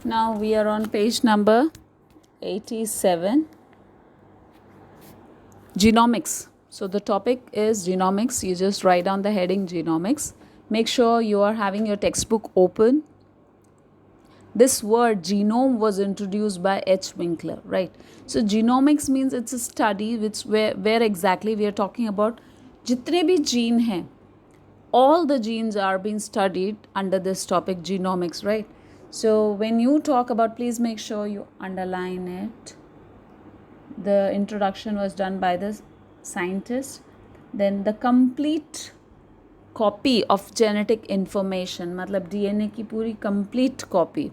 Now we are on page number 87, genomics. So the topic is genomics. You just write down the heading genomics. Make sure you are having your textbook open. This word genome was introduced by H. Winkler, right? So genomics means it's a study where exactly we are talking about jitne bhi gene hain, all the genes are being studied under this topic genomics, right? So when you talk about, please make sure you underline it. The introduction was done by the scientist. Then the complete copy of genetic information, मतलब DNA की पूरी complete copy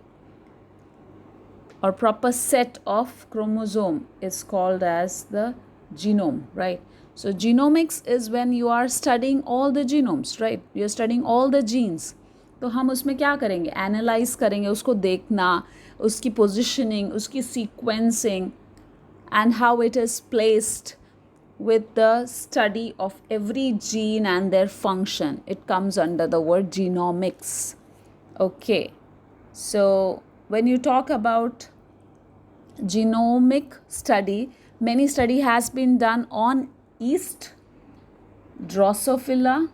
or proper set of chromosome is called as the genome, right? So genomics is when you are studying all the genomes, right? You are studying all the genes. तो हम उसमें क्या करेंगे, analyse करेंगे, उसको देखना, उसकी positioning, उसकी sequencing and how it is placed with the study of every gene and their function. It comes under the word genomics. Okay, so when you talk about genomic study, many study has been done on yeast, Drosophila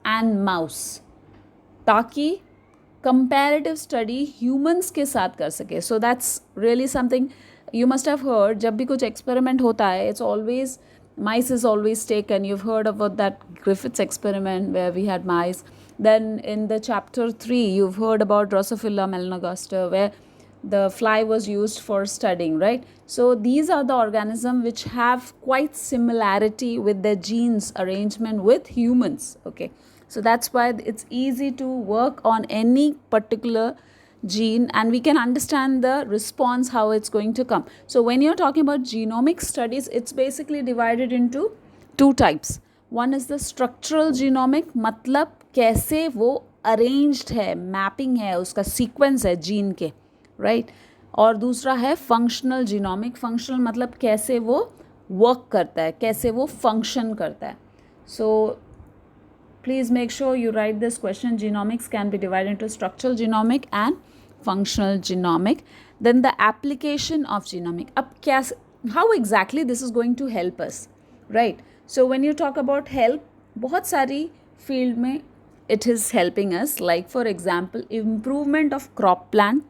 and mouse, ताकि comparative study humans के साथ कर सके. So that's really something you must have heard. जब भी कुछ experiment होता है, it's always mice is always taken. You've heard about that Griffith's experiment where we had mice. Then in the chapter 3, you've heard about Drosophila melanogaster, where the fly was used for studying, right? So these are the organisms which have quite similarity with their genes arrangement with humans. Okay, so that's why it's easy to work on any particular gene and we can understand the response, how it's going to come. So when you're talking about genomic studies, it's basically divided into two types. One is the structural genomic, मतलब कैसे वो arranged है, mapping है, उसका sequence है gene के, right? और दूसरा है फंक्शनल जीनोमिक. फंक्शनल मतलब कैसे वो वर्क करता है, कैसे वो फंक्शन करता है. सो please make sure you write this question. Genomics can be divided into structural genomic and functional genomic. Then the application of genomic. अब क्या, how exactly this is going to help us, right? So when you talk about help, बहुत सारी field में it is helping us. Like for example, improvement of crop plan,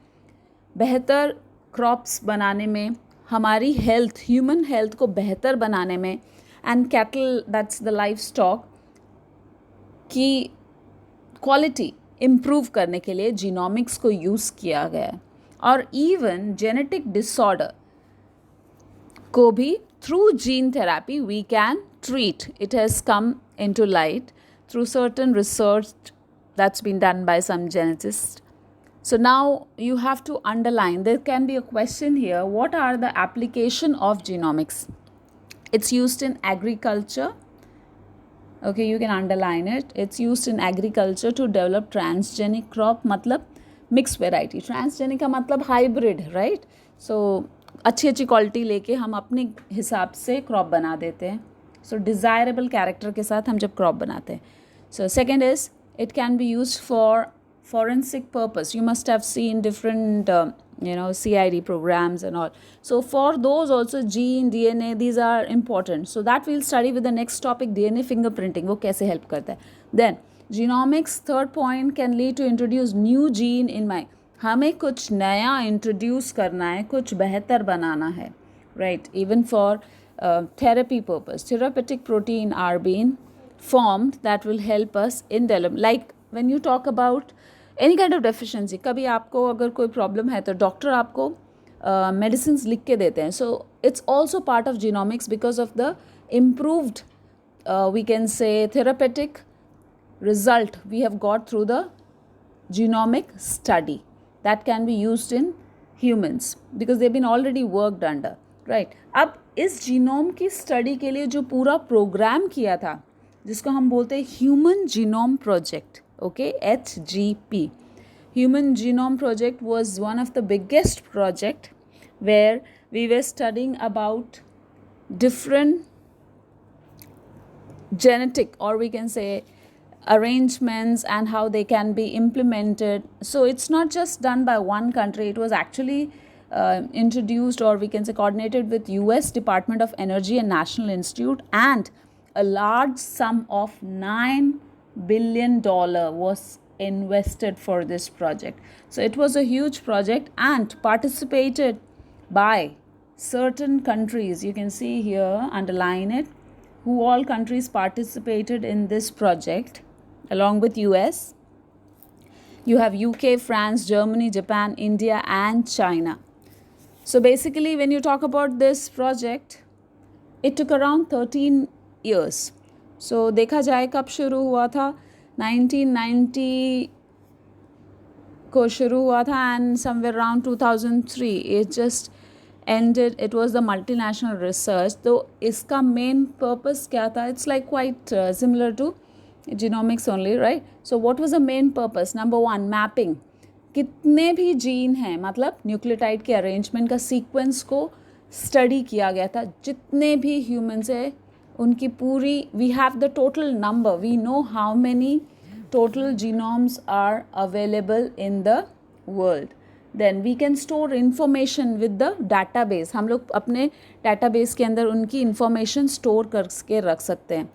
बेहतर crops बनाने में, हमारी health, human health को बेहतर बनाने में, and cattle that's the life stock की क्वालिटी इम्प्रूव करने के लिए जीनोमिक्स को यूज़ किया गया है. और इवन जेनेटिक डिसऑर्डर को भी through gene therapy we can treat. It has come into light through certain research that's been done by some geneticists. So now you have to underline, there can be a question here, what are the application of genomics? It's used in agriculture. Okay, you can underline it. It's used in agriculture to develop transgenic crop, मतलब mixed variety. Transgenic का मतलब hybrid, right? So अच्छी quality लेके हम अपने हिसाब से crop बना देते हैं. सो डिज़ायरेबल कैरेक्टर के साथ हम जब क्रॉप बनाते हैं. So second is it can be used for forensic purpose. You must have seen different CID programs and all. So for those also gene, DNA, these are important. So that we'll study with the next topic, DNA fingerprinting. वो कैसे help करता है. Then genomics, third point, can lead to introduce new gene in my. हमें कुछ नया introduce करना है, कुछ बेहतर बनाना है, right? Even for therapy purpose, therapeutic protein are being formed that will help us in development. Like when you talk about any kind of deficiency, कभी आपको अगर कोई प्रॉब्लम है तो डॉक्टर आपको मेडिसिन्स लिख के देते हैं. So it's also part of genomics because of the improved we can say therapeutic result we have got through the genomic study that can be used in humans because they've been already worked under, right? अब इस genome की study के लिए जो पूरा programme किया था, जिसको हम बोलते हैं human genome project, okay, HGP. Human Genome Project was one of the biggest project where we were studying about different genetic, or we can say arrangements and how they can be implemented. So it's not just done by one country. It was actually introduced, or we can say coordinated with US Department of Energy and National Institute, and a large sum of $9 billion was invested for this project. So it was a huge project and participated by certain countries. You can see here, underline it, who all countries participated in this project along with US. You have UK, France, Germany, Japan, India and China. So basically when you talk about this project, it took around 13 years. So देखा जाए कब शुरू हुआ था, 1990 को शुरू हुआ था, and somewhere around 2003 it just ended. It was the multinational research. तो इसका main purpose क्या था? It's like quite similar to genomics only, right? So what was the main purpose? Number one, mapping. कितने भी जीन हैं, मतलब nucleotide के arrangement का सीक्वेंस को स्टडी किया गया था. जितने भी ह्यूमन्स है उनकी पूरी, we have the total number, we know how many total genomes are available in the world. Then we can store information with the database. हम लोग अपने database के अंदर उनकी information store करके रख सकते हैं.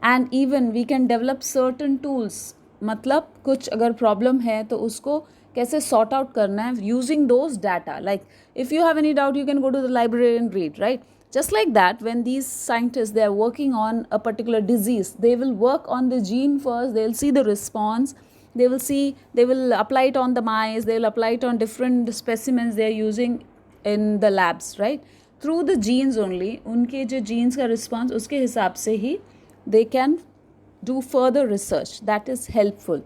And even we can develop certain tools. मतलब कुछ अगर problem है तो उसको कैसे sort out करना है using those data. Like if you have any doubt, you can go to the library and read, right? Just like that, when these scientists, they are working on a particular disease, they will work on the gene first, they will see the response, they will apply it on the mice, they will apply it on different specimens they are using in the labs, right? Through the genes only, उनके जो genes का response, उसके हिसाब से ही they can do further research. That is helpful.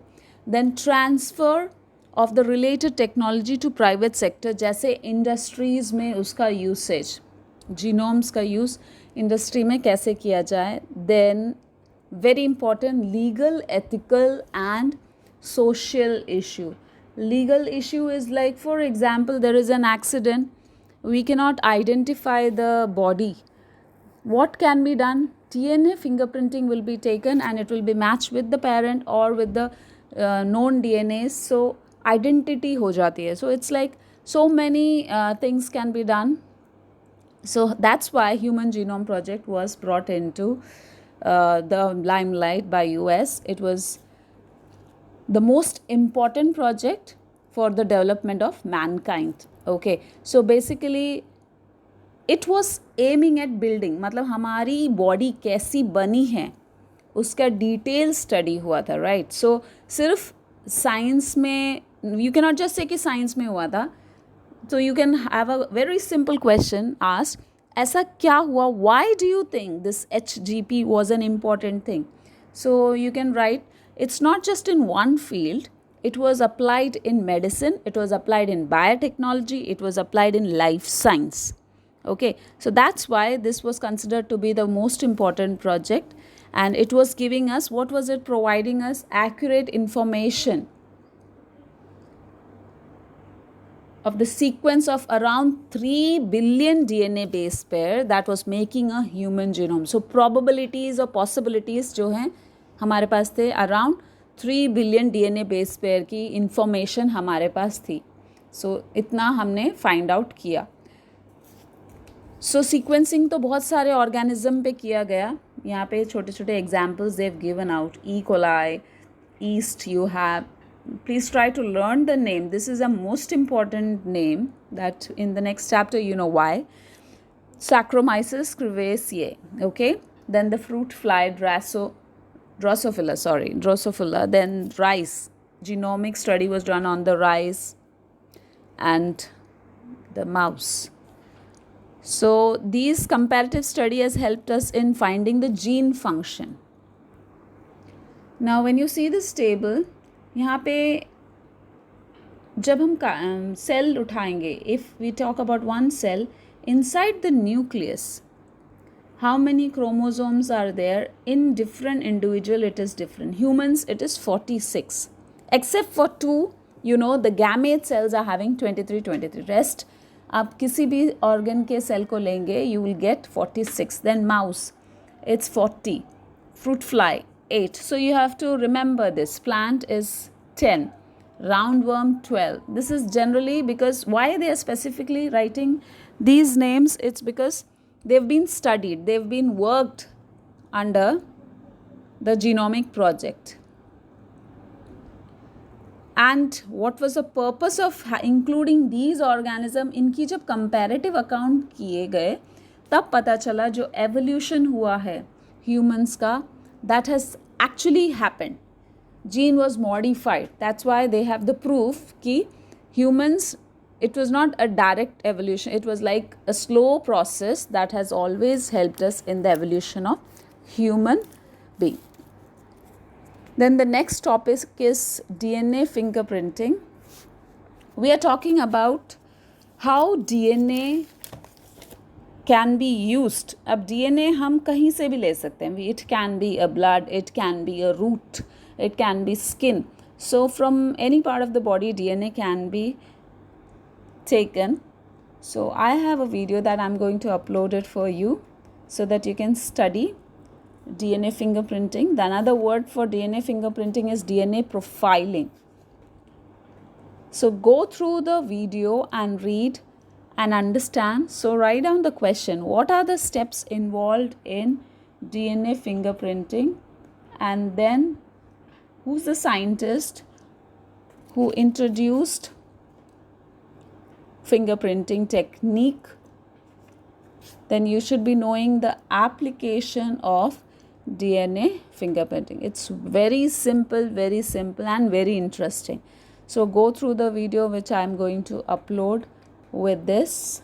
Then transfer of the related technology to private sector, जैसे industries में उसका usage, genomes का यूज़ इंडस्ट्री में कैसे किया जाए. Then very important, legal, ethical and social issue. Legal issue is like, for example, there is an accident, we cannot identify the body. what can be done? DNA fingerprinting will be taken and it will be matched with the parent or with the known DNAs. So identity ho jati hai. So it's like so many things can be done. So that's why Human Genome Project was brought into the limelight by US. It was the most important project for the development of mankind. Okay, so basically it was aiming at building, मतलब हमारी body कैसी बनी है उसका detail study हुआ था, right. सो सिर्फ science में, you can not just say कि साइंस में हुआ था. So you can have a very simple question asked, ऐसा क्या हुआ, why do you think this HGP was an important thing? So you can write, it's not just in one field, it was applied in medicine, it was applied in biotechnology, it was applied in life science. Okay, so that's why this was considered to be the most important project, and it was giving us, what was it providing us? Accurate information of the sequence of around 3 billion DNA base pair that was making a human genome. So probabilities or possibilities जो हैं हमारे पास थे, around 3 billion DNA base pair की information हमारे पास थी. So इतना हमने find out किया. So sequencing तो बहुत सारे organism पे किया गया. यहाँ पे छोटे छोटे examples they've given out. E. coli, yeast you have. Please try to learn the name. This is a most important name that in the next chapter you know why. Saccharomyces cerevisiae. Okay. Then the fruit fly Drosophila. Then rice. Genomic study was done on the rice and the mouse. So these comparative study has helped us in finding the gene function. Now when you see this table, यहाँ पे जब हम cell उठाएंगे, if we talk about one cell, inside the nucleus, how many chromosomes are there? In different individual it is different. Humans it is 46, except for 2, you know, the gamete cells are having 23. Rest आप किसी भी organ के cell को लेंगे, you will get 46. Then mouse, it's 40. Fruit fly, 8. So you have to remember this. Plant is 10. Roundworm 12. This is generally because why they are specifically writing these names, it's because they've been studied, they've been worked under the genomic project. And what was the purpose of including these organisms? इनकी जब comparative account किए गए तब पता चला जो evolution हुआ है humans का, that has actually happened. Gene was modified. That's why they have the proof कि humans, it was not a direct evolution. It was like a slow process that has always helped us in the evolution of human being. Then the next topic is DNA fingerprinting. We are talking about how DNA can be used. अब DNA हम कहीं से भी ले सकते हैं. It can be a blood, it can be a root, it can be skin. So from any part of the body, DNA can be taken. So I have a video that I'm going to upload it for you so that you can study DNA fingerprinting. The another word for DNA fingerprinting is DNA profiling. So go through the video and read and understand. So write down the question. What are the steps involved in DNA fingerprinting? And then who's the scientist who introduced fingerprinting technique? Then you should be knowing the application of DNA fingerprinting. It's very simple and very interesting. So go through the video which I am going to upload with this.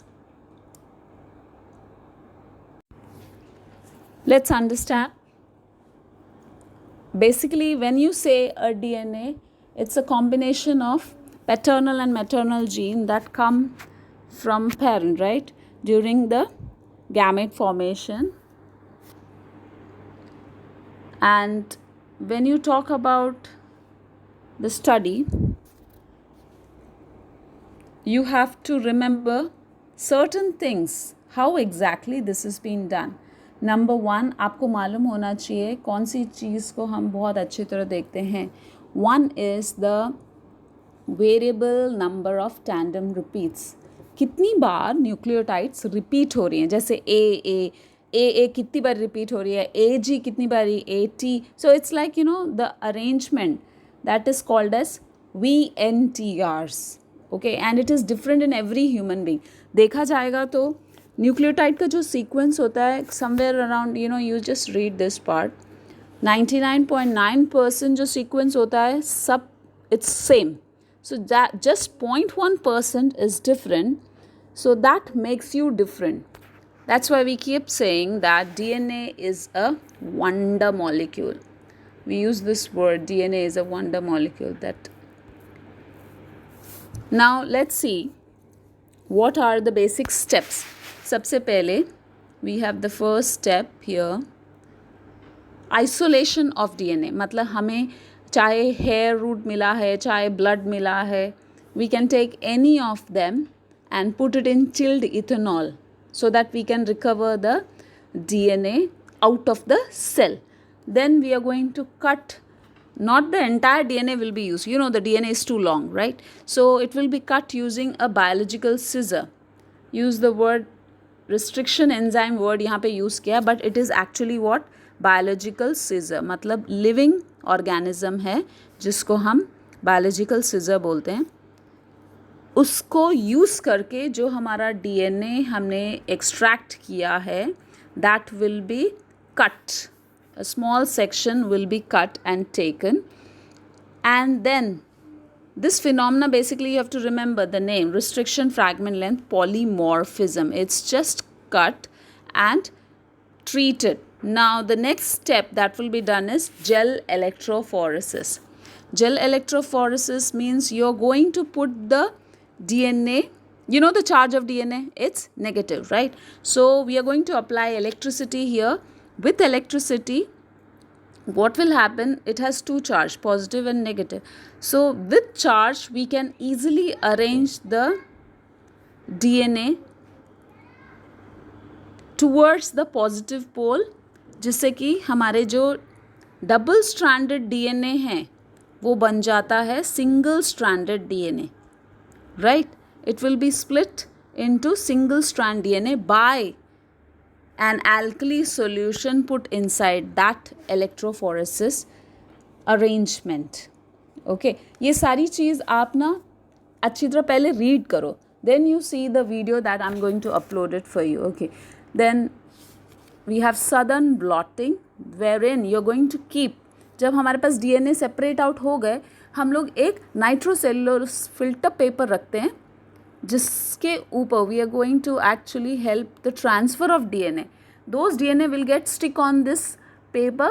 Let's understand. Basically, when you say a DNA, it's a combination of paternal and maternal gene that come from parent, right? During the gamete formation. And when you talk about the study, you have to remember certain things, how exactly this is being done. Number 1, आपको मालूम होना चाहिए कौन सी चीज़ को हम बहुत अच्छी तरह देखते हैं. One is the variable number of tandem repeats. कितनी बार न्यूक्लियोटाइड्स रिपीट हो रही हैं, जैसे ए कितनी बार रिपीट हो रही है, ए जी कितनी बारी, A T. So it's like the arrangement that is called as VNTRs. Okay, and it is different in every human being. देखा जाएगा तो न्यूक्लियोटाइड का जो सीक्वेंस होता है somewhere around you just read this part, 99.9% जो सीक्वेंस होता है सब it's same. So that just 0.1% is different. So that makes you different. That's why we keep saying that DNA is a wonder molecule. We use this word, DNA is a wonder molecule. That. Now let's see what are the basic steps. सबसे पहले we have the first step here. Isolation of DNA. मतलब हमें चाहे hair root मिला है, चाहे blood मिला है, we can take any of them and put it in chilled ethanol so that we can recover the DNA out of the cell. Then we are going to cut, not the entire DNA will be used. The DNA is too long, right? So it will be cut using a biological scissor. Use the word restriction enzyme word यहाँ पे use किया, but it is actually what? Biological scissor. मतलब living organism है जिसको हम biological scissor बोलते हैं. उसको यूज़ करके जो हमारा DNA हमने extract किया है, that will be cut. A small section will be cut and taken. And then this phenomena, basically you have to remember the name, restriction fragment length polymorphism. It's just cut and treated. Now the next step that will be done is gel electrophoresis. Gel electrophoresis means you're going to put the DNA, the charge of DNA, it's negative, right? So we are going to apply electricity here. With electricity, what will happen? It has two charge, positive and negative. So with charge, we can easily arrange the DNA towards the positive pole, जिससे कि हमारे जो double stranded DNA है वो बन जाता है single stranded DNA, right. It will be split into single strand DNA by an alkali solution put inside that electrophoresis arrangement. Okay, ये सारी चीज़ आप ना अच्छी तरह पहले रीड करो, then you see the video that I'm going to upload it for you. Okay, then we have southern blotting wherein you're going to keep, जब हमारे पास DNA सेपरेट आउट हो गए, हम लोग एक नाइट्रोसेलुलोज फिल्टर पेपर रखते हैं जिसके ऊपर we are going to actually help the transfer of DNA. Those DNA will get stick on this paper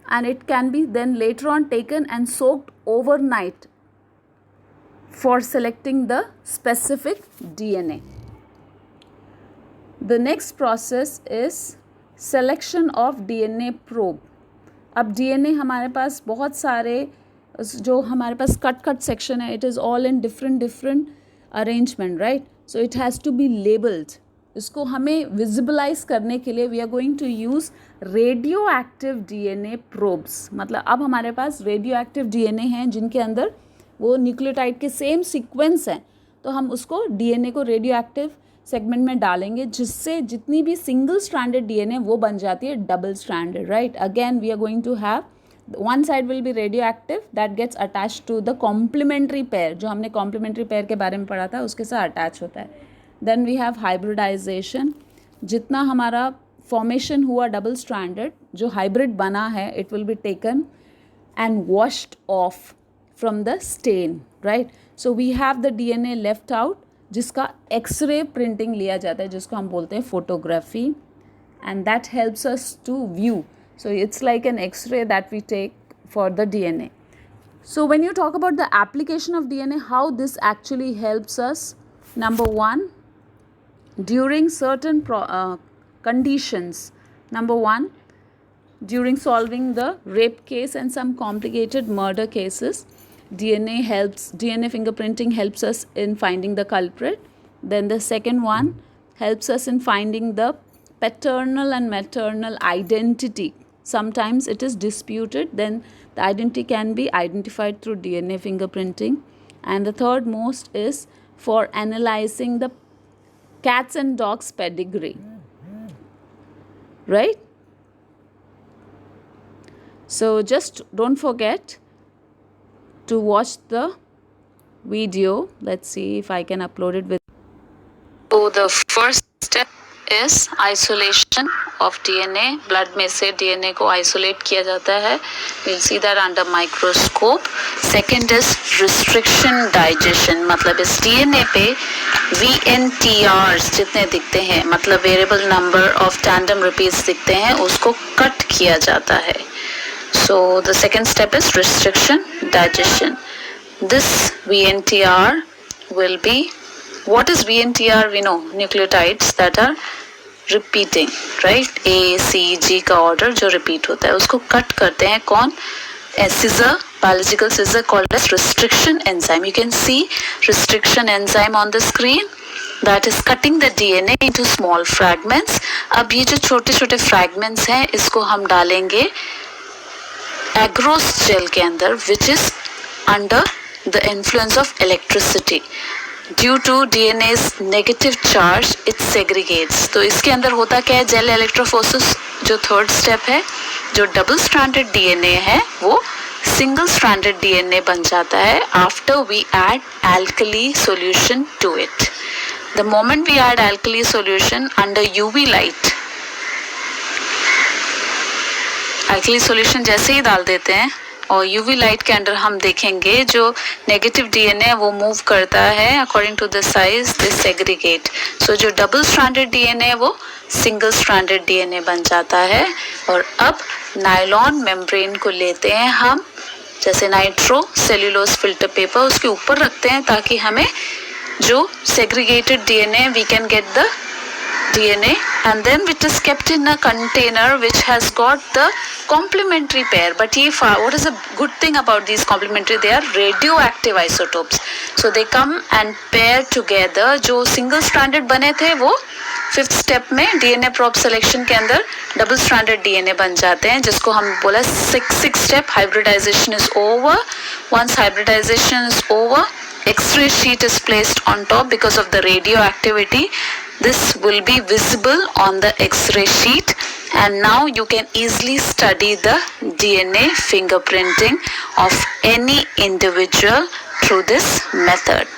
and it can be then later on taken and soaked overnight for selecting the specific DNA. The next process is selection of DNA probe. अब DNA हमारे पास बहुत सारे जो हमारे पास cut section है, it is all in different arrangement, right? So it has to be labeled. इसको हमें विजिबलाइज करने के लिए we are going to use radio active DNA probes. मतलब अब हमारे पास रेडियो एक्टिव डीएनए हैं जिनके अंदर वो न्यूक्लियोटाइड के सेम सीक्वेंस हैं, तो हम उसको डीएनए को रेडियो एक्टिव सेगमेंट में डालेंगे जिससे जितनी भी सिंगल स्ट्रैंडेड डीएनए वो बन जाती है double stranded, right. Again we are going to have one side will be radioactive that gets attached to the complementary pair, जो हमने complementary pair के बारे में पढ़ा था उसके साथ अटैच होता है. Then we have hybridization. जितना हमारा formation हुआ double stranded, जो hybrid बना है, it will be taken and washed off from the stain, right? So we have the DNA left out जिसका X-ray printing लिया जाता है जिसको हम बोलते हैं photography, and that helps us to view. So it's like an X-ray that we take for the DNA. So when you talk about the application of DNA, how this actually helps us, number one, during certain conditions. Number one, during solving the rape case and some complicated murder cases, DNA fingerprinting helps us in finding the culprit. Then the second one helps us in finding the paternal and maternal identity. Sometimes it is disputed, then the identity can be identified through DNA fingerprinting. And the third most is for analyzing the cats and dogs pedigree, right? So just don't forget to watch the video. Let's see if I can upload it with. So the first step is isolation of DNA. Blood में से DNA को isolate किया जाता है. We'll see that under microscope. Second is restriction digestion. मतलब इस DNA पे VNTRs जितने दिखते हैं, मतलब variable number of tandem repeats दिखते हैं, उसको कट किया जाता है. So the second step is restriction digestion. This VNTR will be, what is VNTR? We know nucleotides that are repeating, right? A, C, G का order जो repeat होता है उसको cut करते हैं कौन? A scissor, biological scissor called as restriction enzyme. You can see restriction enzyme on the screen that is cutting the DNA into small fragments. अब ये जो छोटे छोटे fragments हैं इसको हम डालेंगे agarose gel के अंदर, which is under the influence of electricity. Due to DNA's negative charge, it segregates. तो इसके अंदर होता क्या है? जेल इलेक्ट्रोफोरेसिस जो थर्ड स्टेप है, जो डबल स्ट्रैंडेड डीएनए है वो सिंगल स्ट्रैंडेड डीएनए बन जाता है after we add alkali solution to it. The moment we add alkali solution under UV light, alkali solution जैसे ही डाल देते हैं और यूवी लाइट के अंदर हम देखेंगे जो नेगेटिव डीएनए वो मूव करता है according to the size they segregate. So जो डबल स्ट्रैंडेड डीएनए वो सिंगल स्ट्रैंडेड डीएनए बन जाता है. और अब नायलॉन मेम्ब्रेन को लेते हैं हम, जैसे नाइट्रो सेल्यूलोज फिल्टर पेपर उसके ऊपर रखते हैं ताकि हमें जो segregated DNA we can get the DNA, and then it is kept in a container which has got the complementary pair. But ये what is a good thing about these complementary? They are radioactive isotopes. So they come and pair together. जो single stranded बने थे वो fifth step में DNA probe selection के अंदर double stranded DNA बन जाते हैं, जिसको हम बोला six step hybridisation is over. Once hybridisation is over, X-ray sheet is placed on top. Because of the radioactivity, this will be visible on the X-ray sheet, and now you can easily study the DNA fingerprinting of any individual through this method.